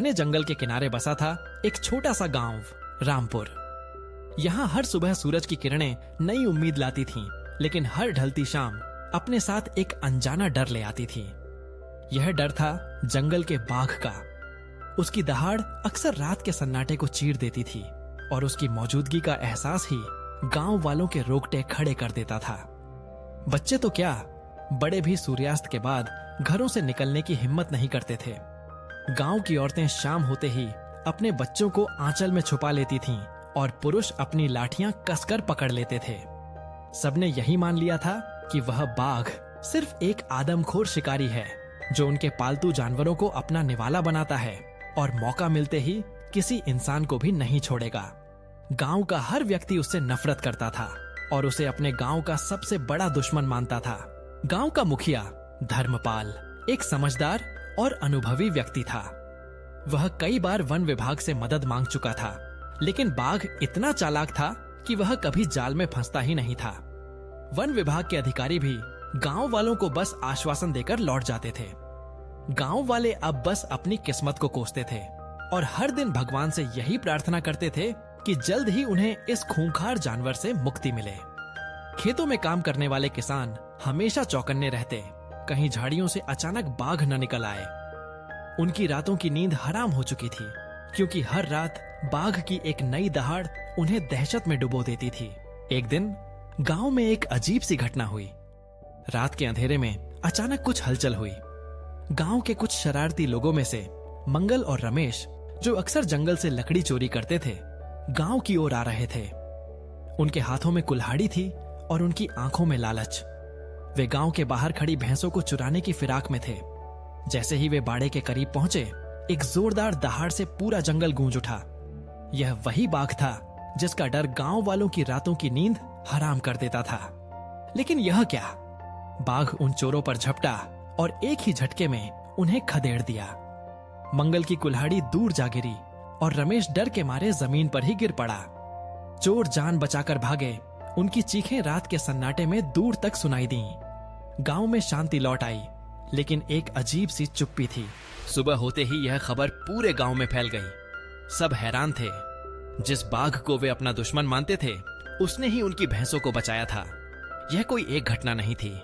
घने जंगल के किनारे बसा था एक छोटा सा गांव, रामपुर। यहाँ हर सुबह सूरज की किरणें नई उम्मीद लाती थीं, लेकिन हर ढलती शाम अपने साथ एक अनजाना डर ले आती थी। यह डर था जंगल के बाघ का। उसकी दहाड़ अक्सर रात के सन्नाटे को चीर देती थी और उसकी मौजूदगी का एहसास ही गांव वालों के रोंगटे खड़े कर देता था। बच्चे तो क्या, बड़े भी सूर्यास्त के बाद घरों से निकलने की हिम्मत नहीं करते थे। गांव की औरतें शाम होते ही अपने बच्चों को आंचल में छुपा लेती थीं और पुरुष अपनी लाठियां कसकर पकड़ लेते थे। सबने यही मान लिया था कि वह बाघ सिर्फ एक आदमखोर शिकारी है जो उनके पालतू जानवरों को अपना निवाला बनाता है और मौका मिलते ही किसी इंसान को भी नहीं छोड़ेगा। गांव का हर व्यक्ति उससे नफरत करता था और उसे अपने गांव का सबसे बड़ा दुश्मन मानता था। गांव का मुखिया धर्मपाल एक समझदार और अनुभवी व्यक्ति था। वह कई बार वन विभाग से मदद मांग चुका था, लेकिन बाघ इतना चालाक था कि वह कभी जाल में फंसता ही नहीं था। वन विभाग के अधिकारी भी गांव वालों को बस आश्वासन देकर लौट जाते थे। गांव वाले अब बस अपनी किस्मत को कोसते थे और हर दिन भगवान से यही प्रार्थना करते थे कि जल्द ही उन्हें इस खूंखार जानवर से मुक्ति मिले। खेतों में काम करने वाले किसान हमेशा चौकन्ने रहते, कहीं झाड़ियों से अचानक बाघ न निकल आए। उनकी रातों की नींद हराम हो चुकी थी, क्योंकि हर रात बाघ की एक नई दहाड़ उन्हें दहशत में डुबो देती थी। एक दिन गांव में एक अजीब सी घटना हुई। रात के अंधेरे में अचानक कुछ हलचल हुई। गांव के कुछ शरारती लोगों में से मंगल और रमेश, जो अक्सर जंगल से लकड़ी चोरी करते थे, गांव की ओर आ रहे थे। उनके हाथों में कुल्हाड़ी थी और उनकी आंखों में लालच। वे गांव के बाहर खड़ी भैंसों को चुराने की फिराक में थे। जैसे ही वे बाड़े के करीब पहुंचे, एक जोरदार दहाड़ से पूरा जंगल गूंज उठा। यह वही बाघ था जिसका डर गांव वालों की रातों की नींद हराम कर देता था। लेकिन यह क्या, बाघ उन चोरों पर झपटा और एक ही झटके में उन्हें खदेड़ दिया। मंगल की कुल्हाड़ी दूर जा गिरी और रमेश डर के मारे जमीन पर ही गिर पड़ा। चोर जान बचाकर भागे। उनकी चीखें रात के सन्नाटे में दूर तक सुनाई दीं। गांव में शांति लौट आई, लेकिन एक अजीब सी चुप्पी थी। सुबह होते ही यह खबर पूरे गांव में फैल गई। सब हैरान थे। जिस बाघ को वे अपना दुश्मन मानते थे, उसने ही उनकी भैंसों को बचाया था। यह कोई एक घटना नहीं थी।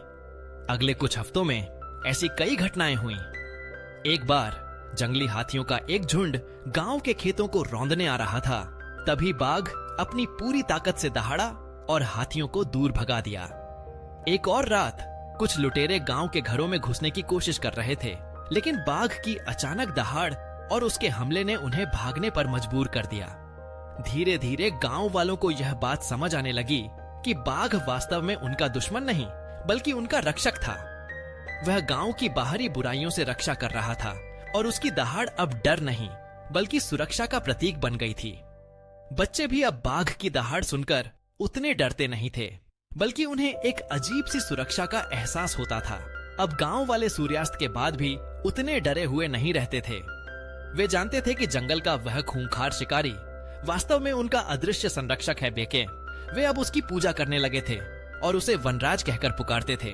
अगले कुछ हफ्तों में ऐसी कई घटनाएं हुईं। एक बार जंगली हाथियों का एक झुंड गांव के खेतों को रौंदने आ रहा था। तभी बाघ अपनी पूरी ताकत से दहाड़ा और हाथियों को दूर भगा दिया। एक और रात कुछ लुटेरे गांव के घरों में घुसने की कोशिश कर रहे थे, लेकिन बाघ की अचानक दहाड़ और उसके हमले ने उन्हें भागने पर मजबूर कर दिया। धीरे धीरे गांव वालों को यह बात समझ आने लगी कि बाघ वास्तव में उनका दुश्मन नहीं, बल्कि उनका रक्षक था। वह गांव की बाहरी बुराइयों से रक्षा कर रहा था और उसकी दहाड़ अब डर नहीं, बल्कि सुरक्षा का प्रतीक बन गई थी। बच्चे भी अब बाघ की दहाड़ सुनकर उतने डरते नहीं थे, बल्कि उन्हें एक अजीब सी सुरक्षा का एहसास होता था। अब गांव वाले सूर्यास्त के बाद भी उतने डरे हुए नहीं रहते थे। वे जानते थे कि जंगल का वह खूंखार शिकारी वास्तव में उनका अदृश्य संरक्षक है बेके। वे अब उसकी पूजा करने लगे थे और उसे वनराज कहकर पुकारते थे।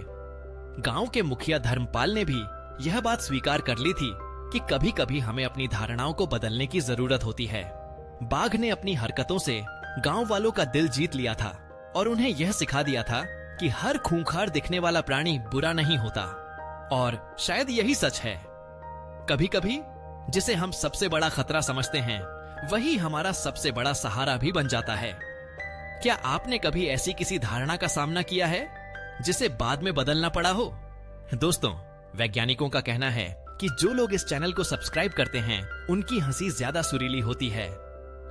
गांव के मुखिया धर्मपाल ने भी यह बात स्वीकार कर ली थी कि कभी कभी हमें अपनी धारणाओं को बदलने की जरूरत होती है। बाघ ने अपनी हरकतों से गांव वालों का दिल जीत लिया था और उन्हें यह सिखा दिया था कि हर खूंखार दिखने वाला प्राणी बुरा नहीं होता। और शायद यही सच है। कभी कभी जिसे हम सबसे बड़ा खतरा समझते हैं, वही हमारा सबसे बड़ा सहारा भी बन जाता है। क्या आपने कभी ऐसी किसी धारणा का सामना किया है जिसे बाद में बदलना पड़ा हो? दोस्तों, वैज्ञानिकों का कहना है कि जो लोग इस चैनल को सब्सक्राइब करते हैं, उनकी हंसी ज्यादा सुरीली होती है।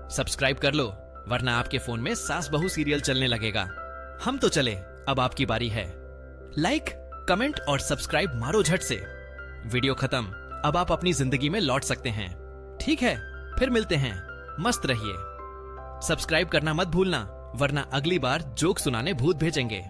सब्सक्राइब कर लो, वरना आपके फोन में सास बहू सीरियल चलने लगेगा। हम तो चले, अब आपकी बारी है। लाइक, कमेंट और सब्सक्राइब मारो झट से। वीडियो खत्म, अब आप अपनी जिंदगी में लौट सकते हैं। ठीक है, फिर मिलते हैं। मस्त रहिए। सब्सक्राइब करना मत भूलना, वरना अगली बार जोक सुनाने भूत भेजेंगे।